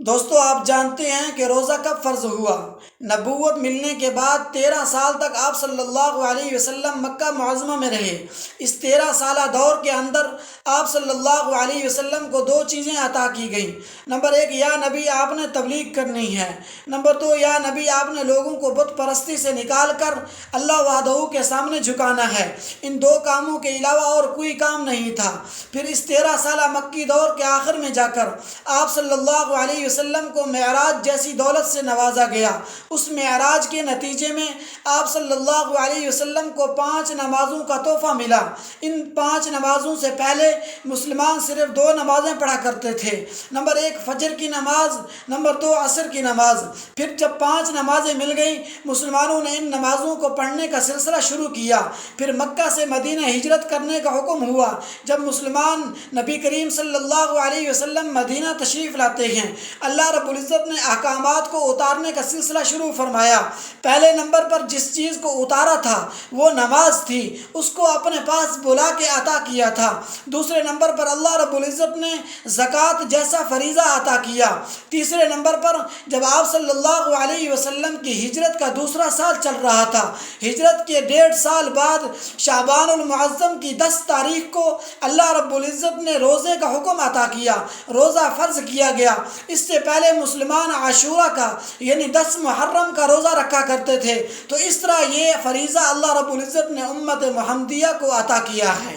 دوستو، آپ جانتے ہیں کہ روزہ کب فرض ہوا؟ نبوت ملنے کے بعد 13 سال تک آپ صلی اللہ علیہ وسلم مکہ معظمہ میں رہے۔ اس 13 سالہ دور کے اندر آپ صلی اللہ علیہ وسلم کو دو چیزیں عطا کی گئیں۔ نمبر ایک، یا نبی آپ نے تبلیغ کرنی ہے۔ نمبر دو، یا نبی آپ نے لوگوں کو بت پرستی سے نکال کر اللہ وحدہ کے سامنے جھکانا ہے۔ ان دو کاموں کے علاوہ اور کوئی کام نہیں تھا۔ پھر اس 13 سالہ مکی دور کے آخر میں جا کر آپ صلی اللہ علیہ وسلم کو معراج جیسی دولت سے نوازا گیا۔ اس معراج کے نتیجے میں آپ صلی اللہ علیہ وسلم کو 5 نمازوں کا تحفہ ملا۔ ان 5 نمازوں سے پہلے مسلمان صرف 2 نمازیں پڑھا کرتے تھے۔ نمبر 1 فجر کی نماز، نمبر 2 عصر کی نماز۔ پھر جب 5 نمازیں مل گئیں، مسلمانوں نے ان نمازوں کو پڑھنے کا سلسلہ شروع کیا۔ پھر مکہ سے مدینہ ہجرت کرنے کا حکم ہوا۔ جب مسلمان نبی کریم صلی اللہ علیہ وسلم مدینہ تشریف لاتے ہیں، اللہ رب العزت نے احکامات کو اتارنے کا سلسلہ شروع فرمایا۔ پہلے نمبر پر جس چیز کو اتارا تھا وہ نماز تھی، اس کو اپنے پاس بلا کے عطا کیا تھا۔ دوسرے نمبر پر اللہ رب العزت نے زکوٰۃ جیسا فریضہ عطا کیا۔ تیسرے نمبر پر جب آپ صلی اللہ علیہ وسلم کی ہجرت کا دوسرا سال چل رہا تھا، ہجرت کے 1.5 سال بعد شعبان المعظم کی 10 تاریخ کو اللہ رب العزت نے روزے کا حکم عطا کیا، روزہ فرض کیا گیا۔ اس سے پہلے مسلمان عاشورہ کا یعنی 10 محرم کا روزہ رکھا کرتے تھے۔ تو اس طرح یہ فریضہ اللہ رب العزت نے امت محمدیہ کو عطا کیا ہے۔